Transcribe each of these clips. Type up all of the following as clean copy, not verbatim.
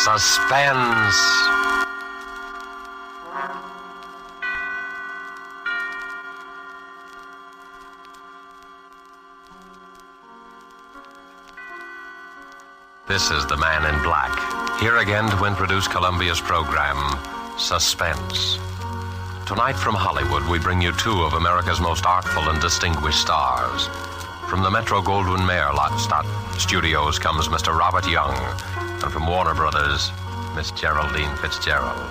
Suspense. This is the Man in Black, here again to introduce Columbia's program, Suspense. Tonight from Hollywood, we bring you two of America's most artful and distinguished stars. From the Metro-Goldwyn-Mayer Studios comes Mr. Robert Young, and from Warner Brothers, Miss Geraldine Fitzgerald.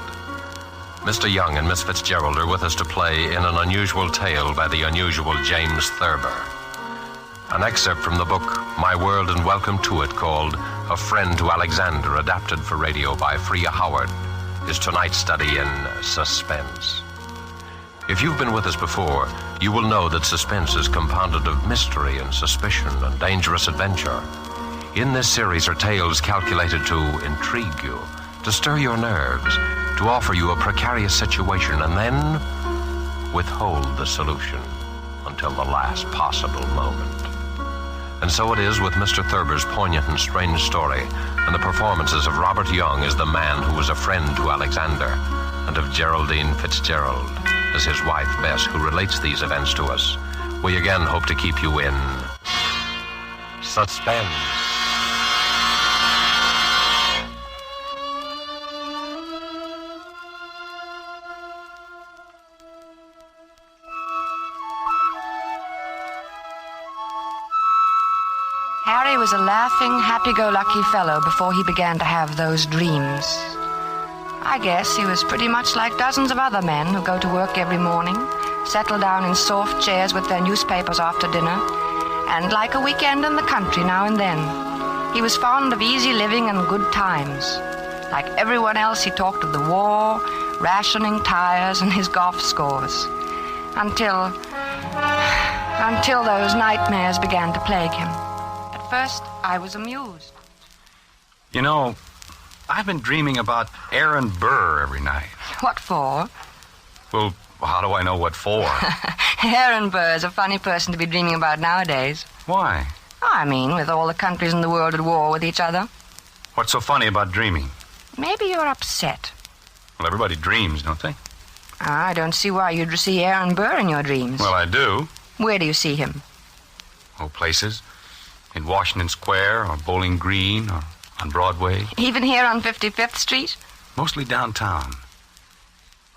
Mr. Young and Miss Fitzgerald are with us to play in an unusual tale by the unusual James Thurber. An excerpt from the book, My World and Welcome to It, called A Friend to Alexander, adapted for radio by Freya Howard, is tonight's study in Suspense. If you've been with us before, you will know that suspense is compounded of mystery and suspicion and dangerous adventure. In this series are tales calculated to intrigue you, to stir your nerves, to offer you a precarious situation, and then withhold the solution until the last possible moment. And so it is with Mr. Thurber's poignant and strange story, and the performances of Robert Young as the man who was a friend to Alexander, and of Geraldine Fitzgerald as his wife Bess, who relates these events to us. We again hope to keep you in suspense. Harry was a laughing, happy-go-lucky fellow before he began to have those dreams. I guess he was pretty much like dozens of other men who go to work every morning, settle down in soft chairs with their newspapers after dinner, and like a weekend in the country now and then. He was fond of easy living and good times. Like everyone else, he talked of the war, rationing tires, and his golf scores. Until those nightmares began to plague him. At first, I was amused. You know, I've been dreaming about Aaron Burr every night. What for? Well, how do I know what for? Aaron Burr is a funny person to be dreaming about nowadays. Why? I mean, with all the countries in the world at war with each other. What's so funny about dreaming? Maybe you're upset. Well, everybody dreams, don't they? I don't see why you'd see Aaron Burr in your dreams. Well, I do. Where do you see him? Oh, places. In Washington Square, or Bowling Green, or on Broadway. Even here on 55th Street? Mostly downtown.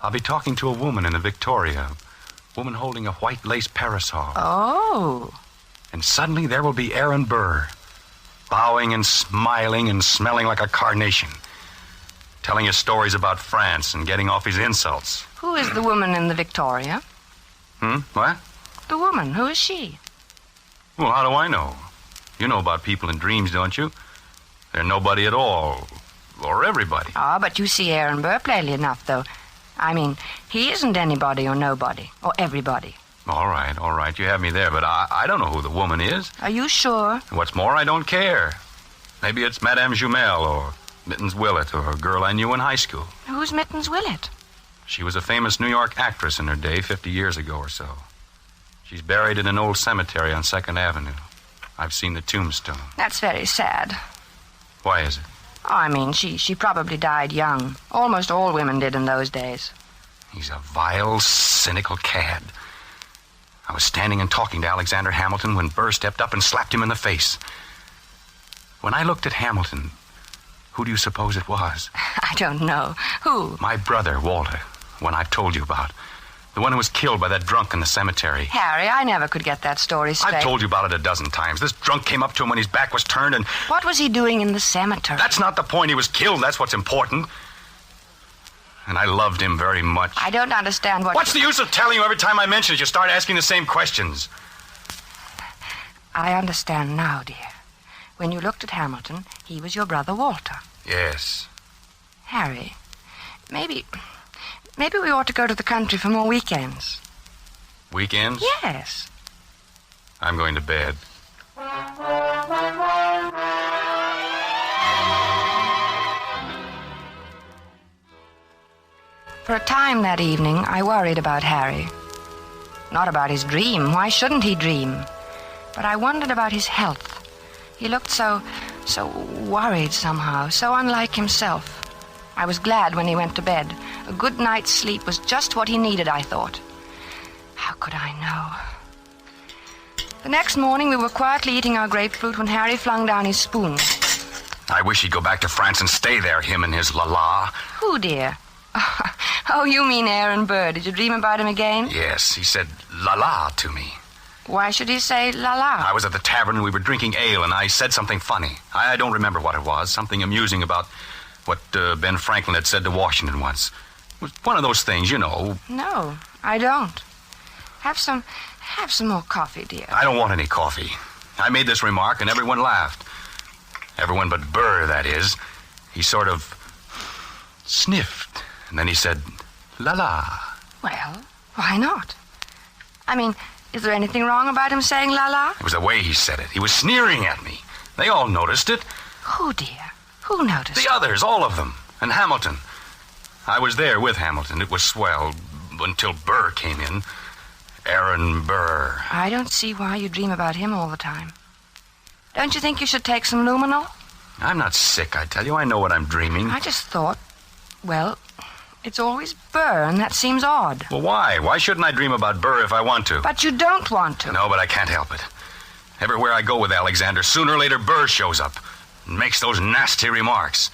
I'll be talking to a woman in the Victoria. A woman holding a white lace parasol. Oh. And suddenly there will be Aaron Burr, bowing and smiling and smelling like a carnation, telling us stories about France and getting off his insults. Who is the woman in the Victoria? What? The woman. Who is she? Well, how do I know? You know about people in dreams, don't you? They're nobody at all. Or everybody. Ah, but you see Aaron Burr plainly enough, though. I mean, he isn't anybody or nobody. Or everybody. All right. You have me there, but I don't know who the woman is. Are you sure? What's more, I don't care. Maybe it's Madame Jumel or Mittens Willett or a girl I knew in high school. Who's Mittens Willett? She was a famous New York actress in her day, 50 years ago or so. She's buried in an old cemetery on 2nd Avenue. I've seen the tombstone. That's very sad. Why is it? Oh, I mean, she probably died young. Almost all women did in those days. He's a vile, cynical cad. I was standing and talking to Alexander Hamilton when Burr stepped up and slapped him in the face. When I looked at Hamilton, who do you suppose it was? I don't know. Who? My brother, Walter, one I've told you about. The one who was killed by that drunk in the cemetery. Harry, I never could get that story straight. I've told you about it a dozen times. This drunk came up to him when his back was turned and... What was he doing in the cemetery? That's not the point. He was killed. That's what's important. And I loved him very much. I don't understand what... What's the use of telling you every time I mention it? You start asking the same questions. I understand now, dear. When you looked at Hamilton, he was your brother Walter. Yes. Harry, maybe we ought to go to the country for more weekends. Weekends? Yes. I'm going to bed. For a time that evening, I worried about Harry. Not about his dream. Why shouldn't he dream? But I wondered about his health. He looked so So worried somehow, so unlike himself. I was glad when he went to bed. A good night's sleep was just what he needed, I thought. How could I know? The next morning, we were quietly eating our grapefruit when Harry flung down his spoon. I wish he'd go back to France and stay there, him and his la-la. Who, dear? Oh, you mean Aaron Burr. Did you dream about him again? Yes, he said la-la to me. Why should he say la-la? I was at the tavern and we were drinking ale, and I said something funny. I don't remember what it was. Something amusing about what Ben Franklin had said to Washington once. It was one of those things, you know. No, I don't. Have some more coffee, dear. I don't want any coffee. I made this remark and everyone laughed. Everyone but Burr, that is. He sort of sniffed, and then he said, la-la. Well, why not? I mean, is there anything wrong about him saying la-la? It was the way he said it. He was sneering at me. They all noticed it. Who, dear? Who noticed? The others, all of them. And Hamilton. I was there with Hamilton. It was swell until Burr came in. Aaron Burr. I don't see why you dream about him all the time. Don't you think you should take some luminol? I'm not sick, I tell you. I know what I'm dreaming. I just thought, well, it's always Burr, and that seems odd. Well, why? Why shouldn't I dream about Burr if I want to? But you don't want to. No, but I can't help it. Everywhere I go with Alexander, sooner or later Burr shows up and makes those nasty remarks.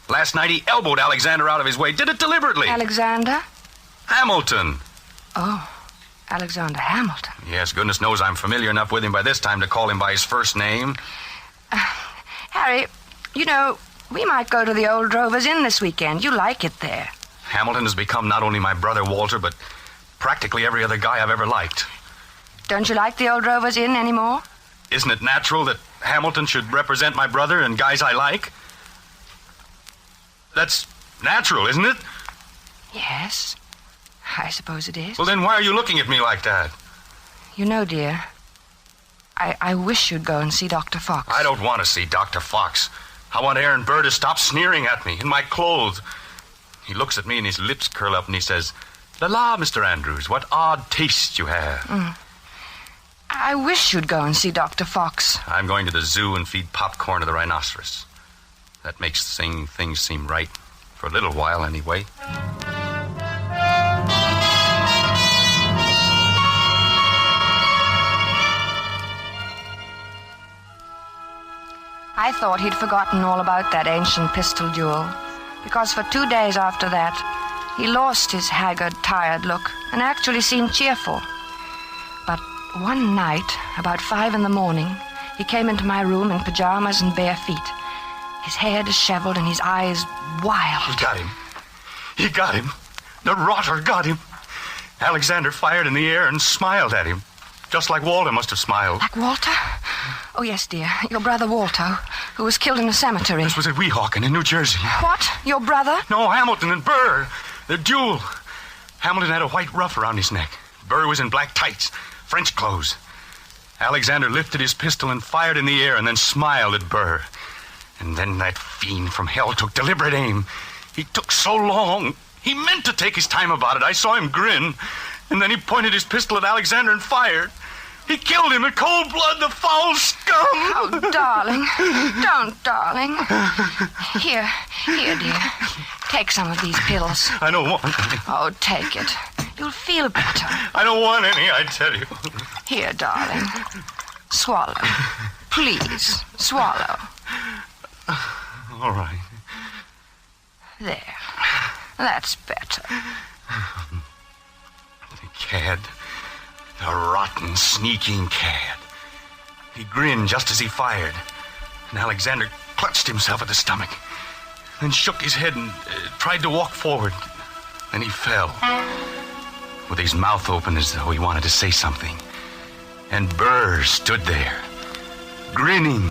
Last night he elbowed Alexander out of his way. Did it deliberately. Alexander? Hamilton. Oh, Alexander Hamilton. Yes, goodness knows I'm familiar enough with him by this time to call him by his first name. Harry, you know, we might go to the old Drovers Inn this weekend. You like it there. Hamilton has become not only my brother Walter, but practically every other guy I've ever liked. Don't you like the old Drovers Inn anymore? Isn't it natural that Hamilton should represent my brother and guys I like? That's natural, isn't it? Yes, I suppose it is. Well, then why are you looking at me like that? You know, dear, I wish you'd go and see Dr. Fox. I don't want to see Dr. Fox. I want Aaron Burr to stop sneering at me in my clothes. He looks at me and his lips curl up and he says, "La, Mr. Andrews, what odd taste you have." I wish you'd go and see Dr. Fox. I'm going to the zoo and feed popcorn to the rhinoceros. That makes things seem right. For a little while, anyway. I thought he'd forgotten all about that ancient pistol duel, because for 2 days after that, he lost his haggard, tired look and actually seemed cheerful. But one night, about 5 a.m, he came into my room in pajamas and bare feet, his hair disheveled and his eyes wild. He got him. He got him. The rotter got him. Alexander fired in the air and smiled at him, just like Walter must have smiled. Like Walter? Oh, yes, dear. Your brother Walter, who was killed in a cemetery. This was at Weehawken in New Jersey. What? Your brother? No, Hamilton and Burr. Their duel. Hamilton had a white ruff around his neck. Burr was in black tights, French clothes. Alexander lifted his pistol and fired in the air and then smiled at Burr. And then that fiend from hell took deliberate aim. He took so long. He meant to take his time about it. I saw him grin. And then he pointed his pistol at Alexander and fired. He killed him in cold blood, the foul scum! Oh, darling. Don't, darling. Here, dear. Take some of these pills. I don't want any. Oh, take it. You'll feel better. I don't want any, I tell you. Here, darling. Swallow. Please, swallow. All right. There. That's better. The cad. The rotten, sneaking cad. He grinned just as he fired. And Alexander clutched himself at the stomach. Then shook his head and tried to walk forward. Then he fell. With his mouth open as though he wanted to say something. And Burr stood there, grinning.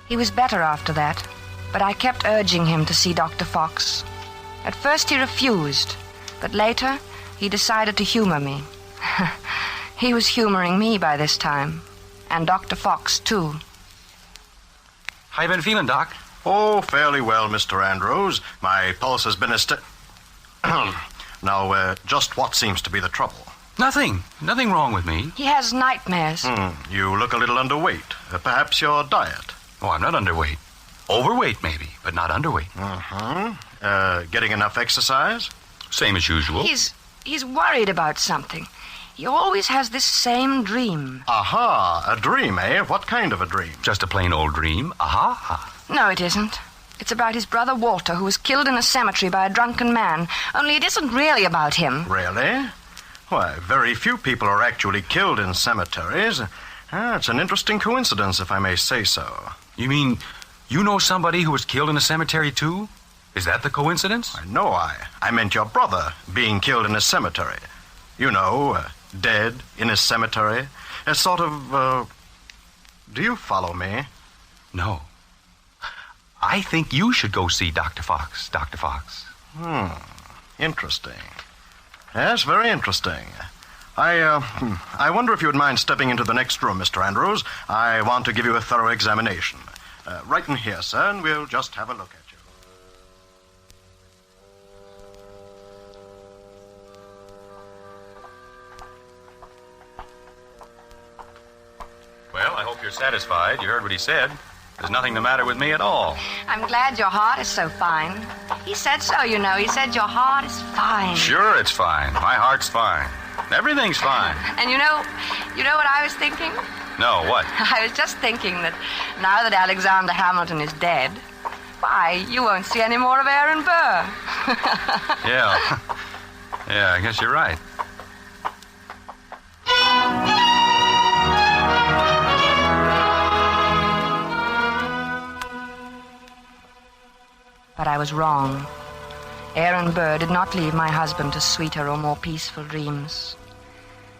He was better after that, but I kept urging him to see Dr. Fox. At first he refused, but later he decided to humor me. He was humoring me by this time, and Dr. Fox, too. How you been feeling, Doc? Oh, fairly well, Mr. Andrews. My pulse has been Now, just what seems to be the trouble? Nothing wrong with me. He has nightmares. You look a little underweight. Perhaps your diet. Oh, I'm not underweight. Overweight, maybe, but not underweight. Getting enough exercise? Same as usual. He's worried about something. He always has this same dream. Aha, a dream, eh? What kind of a dream? Just a plain old dream. Aha. No, it isn't. It's about his brother Walter, who was killed in a cemetery by a drunken man. Only it isn't really about him. Really? Why, very few people are actually killed in cemeteries. It's an interesting coincidence, if I may say so. You mean you know somebody who was killed in a cemetery, too? Is that the coincidence? No, I meant your brother being killed in a cemetery. You know, dead in a cemetery. A sort of, do you follow me? No. I think you should go see Dr. Fox, Dr. Fox. Interesting. Yes, very interesting. I wonder if you would mind stepping into the next room, Mr. Andrews. I want to give you a thorough examination. Right in here, sir, and we'll just have a look at you. Well, I hope you're satisfied. You heard what he said. There's nothing the matter with me at all. I'm glad your heart is so fine. He said so, you know. He said your heart is fine. Sure, it's fine. My heart's fine. Everything's fine. And you know what I was thinking? No, what? I was just thinking that now that Alexander Hamilton is dead, why, you won't see any more of Aaron Burr. Yeah. Yeah, I guess you're right. But I was wrong. Aaron Burr did not leave my husband to sweeter or more peaceful dreams.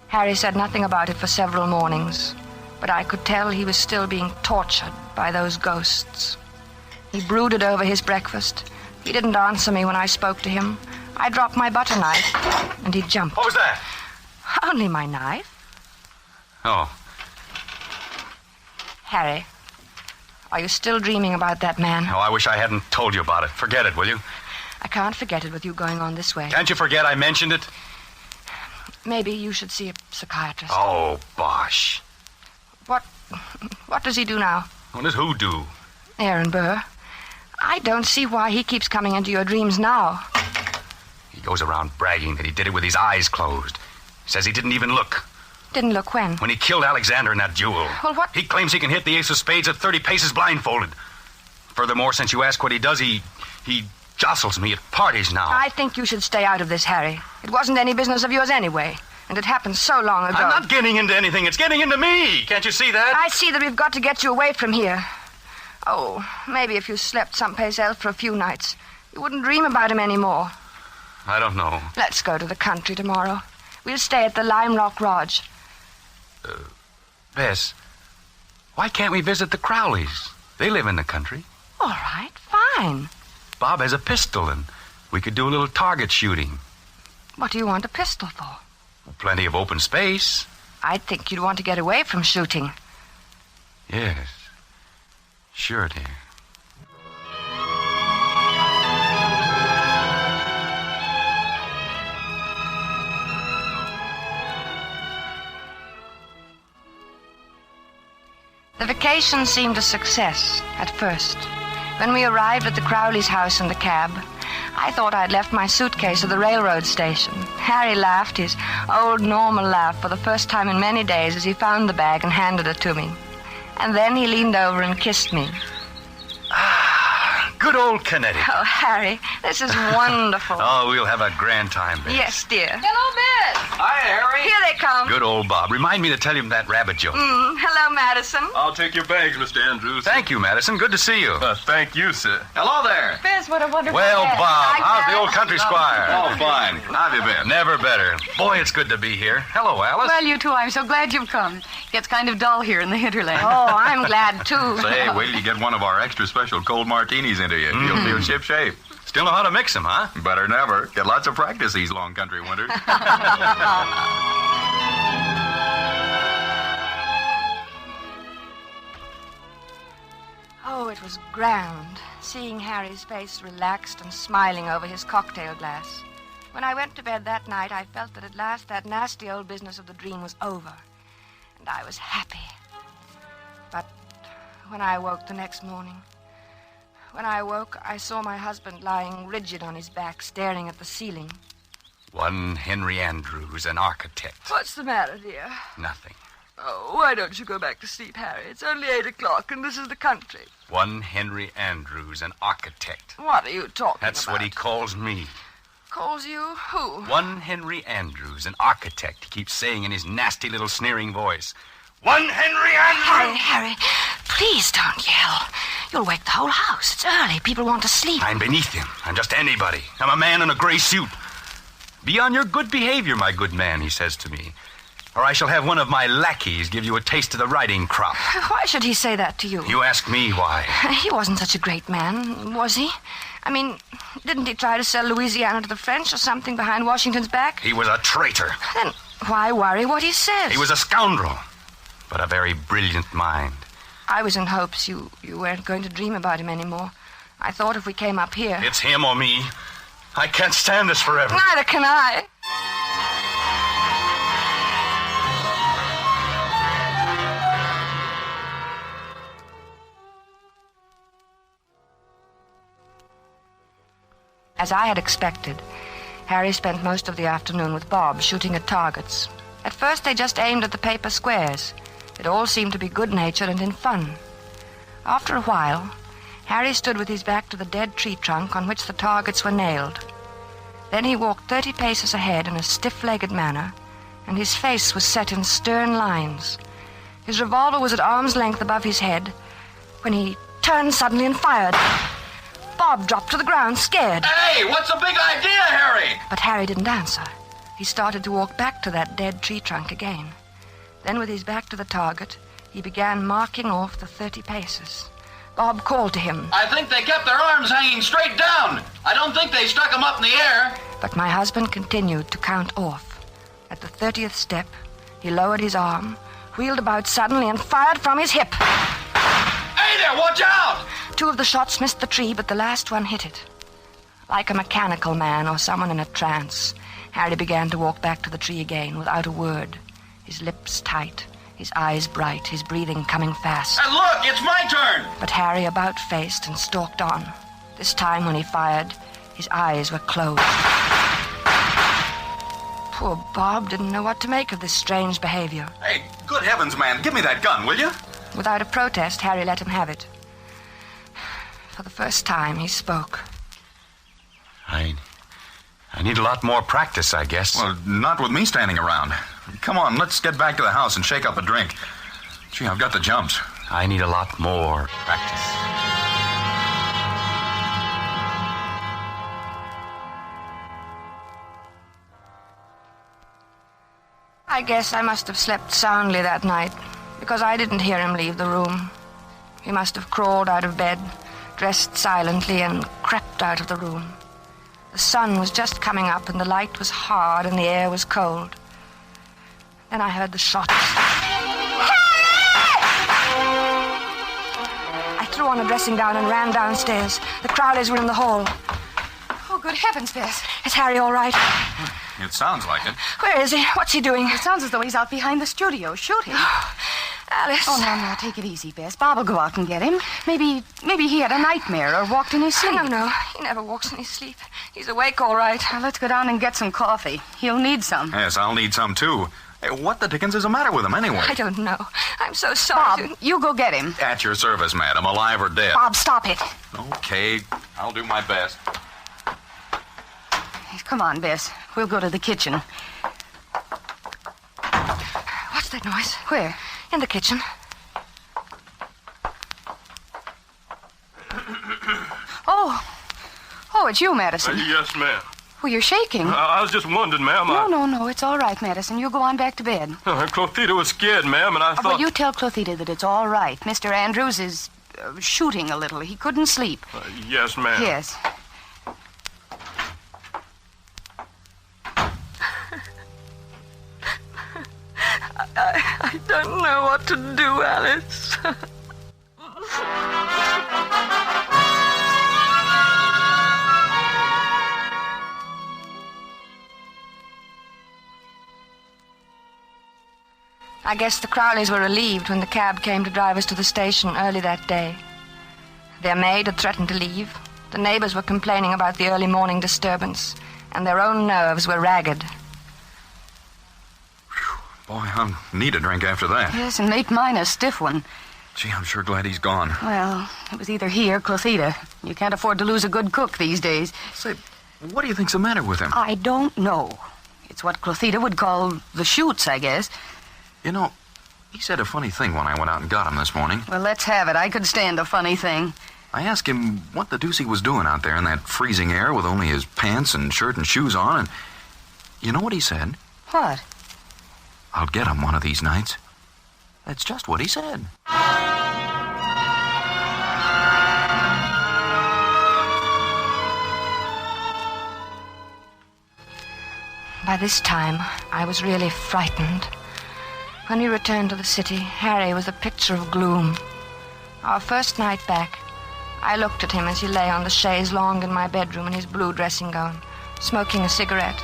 Harry said nothing about it for several mornings, but I could tell he was still being tortured by those ghosts. He brooded over his breakfast. He didn't answer me when I spoke to him. I dropped my butter knife, and he jumped. What was that? Only my knife. Oh. Harry, are you still dreaming about that man? Oh, I wish I hadn't told you about it. Forget it, will you? I can't forget it with you going on this way. Can't you forget I mentioned it? Maybe you should see a psychiatrist. Oh, bosh. What does he do now? What does who do? Aaron Burr. I don't see why he keeps coming into your dreams now. He goes around bragging that he did it with his eyes closed. He says he didn't even look. Didn't look when? When he killed Alexander in that duel. Well, what? He claims he can hit the ace of spades at 30 paces blindfolded. Furthermore, since you ask what he does, he jostles me at parties now. I think you should stay out of this, Harry. It wasn't any business of yours anyway. And it happened so long ago. I'm not getting into anything. It's getting into me. Can't you see that? I see that we've got to get you away from here. Oh, maybe if you slept someplace else for a few nights, you wouldn't dream about him anymore. I don't know. Let's go to the country tomorrow. We'll stay at the Lime Rock Lodge. Bess, why can't we visit the Crowleys? They live in the country. All right, fine. Bob has a pistol, and we could do a little target shooting. What do you want a pistol for? Plenty of open space. I'd think you'd want to get away from shooting. Yes. Sure, dear. The vacation seemed a success at first. When we arrived at the Crowley's house in the cab, I thought I'd left my suitcase at the railroad station. Harry laughed his old normal laugh for the first time in many days as he found the bag and handed it to me. And then he leaned over and kissed me. Good old Connecticut. Oh, Harry, this is wonderful. Oh, we'll have a grand time, Bess. Yes, dear. Hello, Miss. Hi, Harry. Here they come. Good old Bob. Remind me to tell him that rabbit joke. Hello, Madison. I'll take your bags, Mr. Andrews. Thank you, Madison. Good to see you. Thank you, sir. Hello there. Biz, what a wonderful Well, day. Bob, how's the old country squire? Oh, fine. How have you been? Never better. Boy, it's good to be here. Hello, Alice. Well, you too. I'm so glad you've come. Gets kind of dull here in the hinterland. Oh, I'm glad, too. Say, wait till you get one of our extra special cold martinis into you. You'll feel ship-shape. Still know how to mix them, huh? Better than ever. Get lots of practice these long country winters. Oh, it was grand, seeing Harry's face relaxed and smiling over his cocktail glass. When I went to bed that night, I felt that at last that nasty old business of the dream was over, and I was happy. But when I woke the next morning, I saw my husband lying rigid on his back, staring at the ceiling. One Henry Andrews, an architect. What's the matter, dear? Nothing. Oh, why don't you go back to sleep, Harry? It's only 8 o'clock, and this is the country. One Henry Andrews, an architect. What are you talking That's about? what he calls me. Calls you who? One Henry Andrews, an architect, he keeps saying in his nasty little sneering voice. One Henry Andrews! Harry, please don't yell. You'll wake the whole house. It's early. People want to sleep. I'm beneath him. I'm just anybody. I'm a man in a gray suit. Be on your good behavior, my good man, he says to me. Or I shall have one of my lackeys give you a taste of the riding crop. Why should he say that to you? You ask me why. He wasn't such a great man, was he? I mean, didn't he try to sell Louisiana to the French or something behind Washington's back? He was a traitor. Then why worry what he says? He was a scoundrel, but a very brilliant mind. I was in hopes you weren't going to dream about him anymore. I thought if we came up here... It's him or me. I can't stand this forever. Neither can I. As I had expected, Harry spent most of the afternoon with Bob shooting at targets. At first they just aimed at the paper squares. It all seemed to be good-natured and in fun. After a while, Harry stood with his back to the dead tree trunk on which the targets were nailed. Then he walked 30 paces ahead in a stiff-legged manner, and his face was set in stern lines. His revolver was at arm's length above his head when he turned suddenly and fired. Bob dropped to the ground, scared. Hey, what's the big idea, Harry? But Harry didn't answer. He started to walk back to that dead tree trunk again. Then, with his back to the target, he began marking off the 30 paces. Bob called to him. I think they kept their arms hanging straight down. I don't think they stuck them up in the air. But my husband continued to count off. At the 30th step, he lowered his arm, wheeled about suddenly, and fired from his hip. Hey there, watch out! 2 of the shots missed the tree, but the last one hit it. Like a mechanical man or someone in a trance, Harry began to walk back to the tree again without a word, his lips tight, his eyes bright, his breathing coming fast. And look, it's my turn! But Harry about-faced and stalked on. This time when he fired, his eyes were closed. Poor Bob didn't know what to make of this strange behavior. Hey, good heavens, man, give me that gun, will you? Without a protest, Harry let him have it. For the first time, he spoke. I need a lot more practice, I guess. Well, not with me standing around. Come on, let's get back to the house and shake up a drink. Gee, I've got the jumps. I need a lot more practice. I guess I must have slept soundly that night, because I didn't hear him leave the room. He must have crawled out of bed, dressed silently, and crept out of the room. The sun was just coming up, and the light was hard, and the air was cold. Then I heard the shots. I threw on a dressing gown and ran downstairs. The Crowleys were in the hall. Oh, good heavens, Bess. Is Harry all right? It sounds like it. Where is he? What's he doing? It sounds as though he's out behind the studio shooting. Alice. Oh, no, take it easy, Bess. Bob will go out and get him. Maybe he had a nightmare or walked in his sleep. No. He never walks in his sleep. He's awake all right. Now, let's go down and get some coffee. He'll need some. Yes, I'll need some, too. Hey, what the dickens is the matter with him, anyway? I don't know. I'm so sorry. Bob, you go get him. At your service, madam, alive or dead. Bob, stop it. Okay, I'll do my best. Come on, Bess. We'll go to the kitchen. What's that noise? Where? In the kitchen. Oh, it's you, Madison. Yes, ma'am. Well, you're shaking. I was just wondering, ma'am. No, it's all right, Madison. You go on back to bed. Clothita was scared, ma'am, and I thought... Well, you tell Clothita that it's all right. Mr. Andrews is shooting a little. He couldn't sleep. Yes, ma'am. Yes. I don't know what to do, Alice. I guess the Crowleys were relieved when the cab came to drive us to the station early that day. Their maid had threatened to leave. The neighbors were complaining about the early morning disturbance, and their own nerves were ragged. Boy, I'll need a drink after that. Yes, and make mine a stiff one. Gee, I'm sure glad he's gone. Well, it was either he or Clothita. You can't afford to lose a good cook these days. Say, what do you think's the matter with him? I don't know. It's what Clothita would call the shoots, I guess. You know, he said a funny thing when I went out and got him this morning. Well, let's have it. I could stand a funny thing. I asked him what the deuce he was doing out there in that freezing air with only his pants and shirt and shoes on, and you know what he said? What? I'll get him one of these nights. That's just what he said. By this time, I was really frightened. When we returned to the city, Harry was a picture of gloom. Our first night back, I looked at him as he lay on the chaise longue in my bedroom in his blue dressing gown, smoking a cigarette.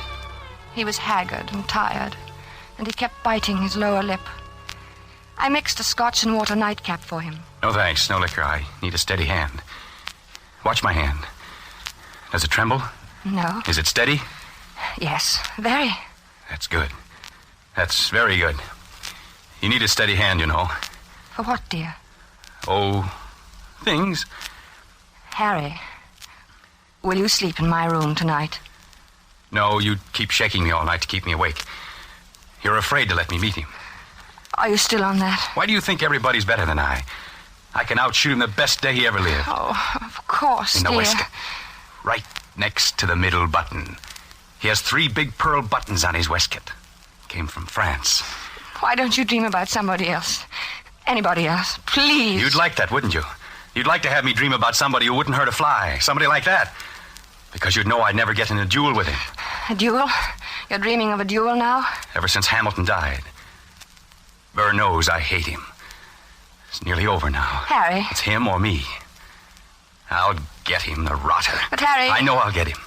He was haggard and tired, and he kept biting his lower lip. I mixed a scotch and water nightcap for him. No thanks, no liquor. I need a steady hand. Watch my hand. Does it tremble? No. Is it steady? Yes, very. That's good. That's very good. You need a steady hand, you know. For what, dear? Oh, things. Harry, will you sleep in my room tonight? No, you keep shaking me all night to keep me awake. You're afraid to let me meet him. Are you still on that? Why do you think everybody's better than I? I can outshoot him the best day he ever lived. Oh, of course, in the dear. waistcoat. Right next to the middle button. He has 3 big pearl buttons on his waistcoat. Came from France. Why don't you dream about somebody else? Anybody else, please. You'd like that, wouldn't you? You'd like to have me dream about somebody who wouldn't hurt a fly. Somebody like that. Because you'd know I'd never get in a duel with him. A duel? You're dreaming of a duel now? Ever since Hamilton died. Burr knows I hate him. It's nearly over now. Harry. It's him or me. I'll get him, the rotter. But Harry... I know I'll get him.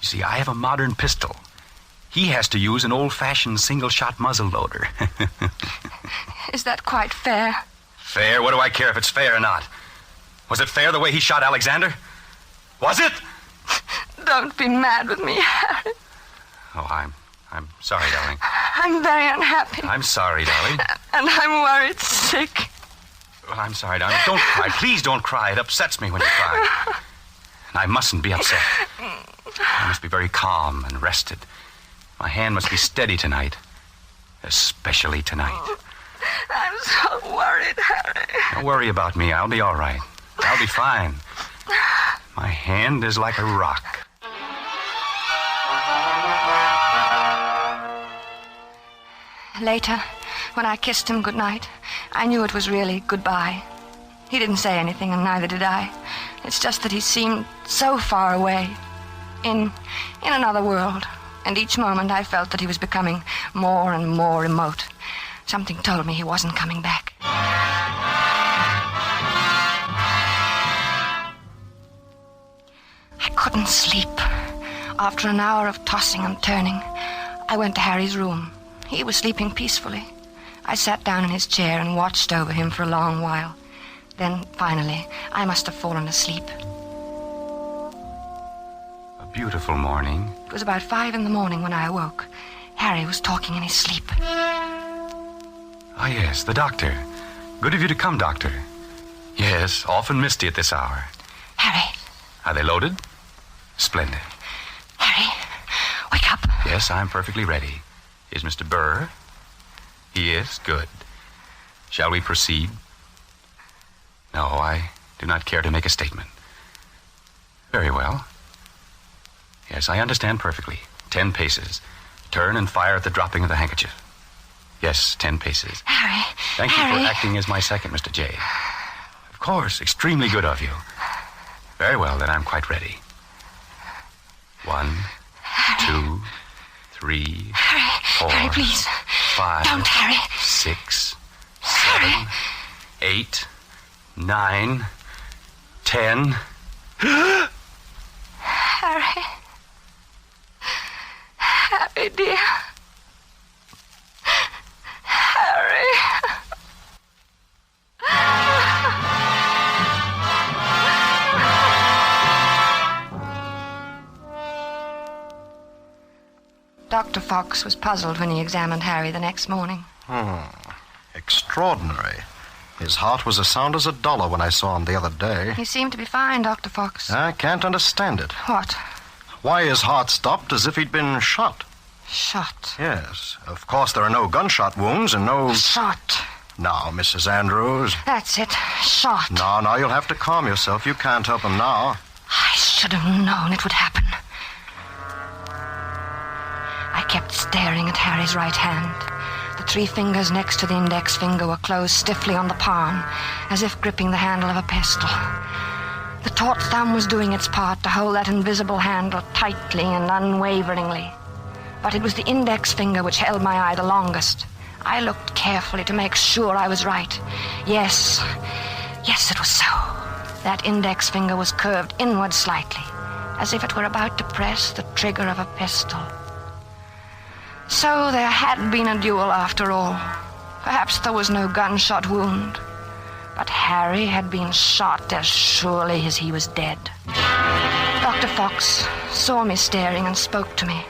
You see, I have a modern pistol. He has to use an old-fashioned single-shot muzzle loader. Is that quite fair? Fair? What do I care if it's fair or not? Was it fair the way he shot Alexander? Was it? Don't be mad with me, Harry. Oh, I'm sorry, darling. I'm very unhappy. I'm sorry, darling. And I'm worried sick. Well, I'm sorry, darling. Don't cry. Please don't cry. It upsets me when you cry. And I mustn't be upset. I must be very calm and rested. My hand must be steady tonight. Especially tonight. I'm so worried, Harry. Don't worry about me. I'll be all right. I'll be fine. My hand is like a rock. Later, when I kissed him goodnight, I knew it was really goodbye. He didn't say anything, and neither did I. It's just that he seemed so far away, in another world. And each moment I felt that he was becoming more and more remote. Something told me he wasn't coming back. I couldn't sleep. After an hour of tossing and turning, I went to Harry's room. He was sleeping peacefully. I sat down in his chair and watched over him for a long while. Then, finally, I must have fallen asleep. A beautiful morning. It was about 5 a.m. when I awoke. Harry was talking in his sleep. Ah, yes, the doctor. Good of you to come, doctor. Yes, often misty at this hour. Harry. Are they loaded? Splendid. Harry, wake up. Yes, I'm perfectly ready. Is Mr. Burr? He is? Good. Shall we proceed? No, I do not care to make a statement. Very well. Yes, I understand perfectly. 10 paces. Turn and fire at the dropping of the handkerchief. Yes, 10 paces. Harry. Thank you Harry. for acting as my second, Mr. J. Of course, extremely good of you. Very well, then I'm quite ready. 1, 2, 3, Harry. 4, Harry, please. 5, Don't, Harry. 6, 7, 8, 9, 10. Harry. Harry, dear. Dr. Fox was puzzled when he examined Harry the next morning. Extraordinary. His heart was as sound as $1 when I saw him the other day. He seemed to be fine, Dr. Fox. I can't understand it. What? Why his heart stopped as if he'd been shot. Shot? Yes. Of course, there are no gunshot wounds and no... Shot. Now, Mrs. Andrews. That's it. Shot. No, you'll have to calm yourself. You can't help him now. I should have known it would happen. I kept staring at Harry's right hand. The 3 fingers next to the index finger were closed stiffly on the palm, as if gripping the handle of a pistol. The taut thumb was doing its part to hold that invisible handle tightly and unwaveringly. But it was the index finger which held my eye the longest. I looked carefully to make sure I was right. Yes, it was so. That index finger was curved inward slightly, as if it were about to press the trigger of a pistol. So there had been a duel after all. Perhaps there was no gunshot wound. But Harry had been shot as surely as he was dead. Dr. Fox saw me staring and spoke to me.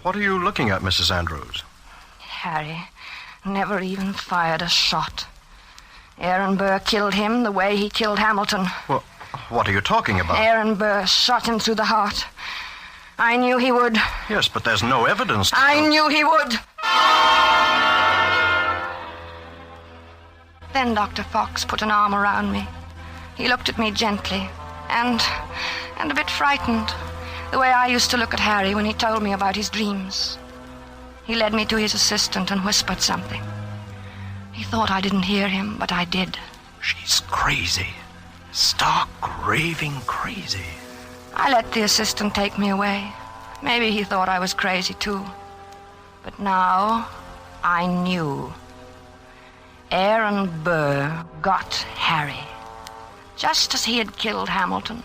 What are you looking at, Mrs. Andrews? Harry never even fired a shot. Aaron Burr killed him the way he killed Hamilton. Well, what are you talking about? Aaron Burr shot him through the heart. I knew he would. Yes, but there's no evidence. I knew he would. Then Dr. Fox put an arm around me. He looked at me gently and a bit frightened, the way I used to look at Harry when he told me about his dreams. He led me to his assistant and whispered something. He thought I didn't hear him, but I did. She's crazy. Stark, raving crazy. I let the assistant take me away. Maybe he thought I was crazy, too. But now I knew. Aaron Burr got Harry, just as he had killed Hamilton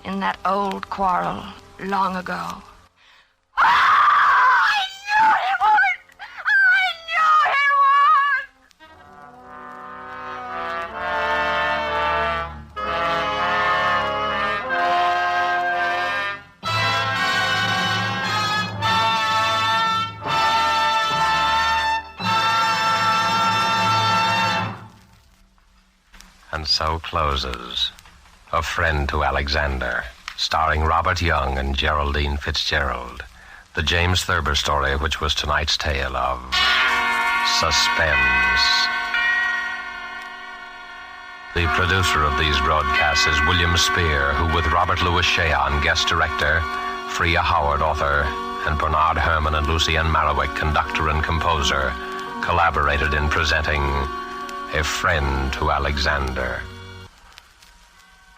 in that old quarrel long ago. I knew he would! I knew he would! And so closes A Friend to Alexander, starring Robert Young and Geraldine Fitzgerald. The James Thurber story, which was tonight's tale of Suspense. The producer of these broadcasts is William Spear, who with Robert Louis Cheon, guest director, Freya Howard, author, and Bernard Herrmann and Lucienne Marowik, conductor and composer, collaborated in presenting A Friend to Alexander.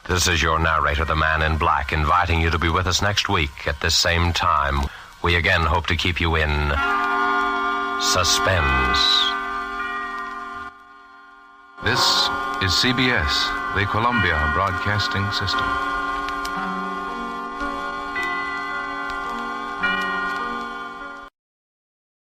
This is your narrator, the Man in Black, inviting you to be with us next week at this same time. We again hope to keep you in suspense. This is CBS, the Columbia Broadcasting System.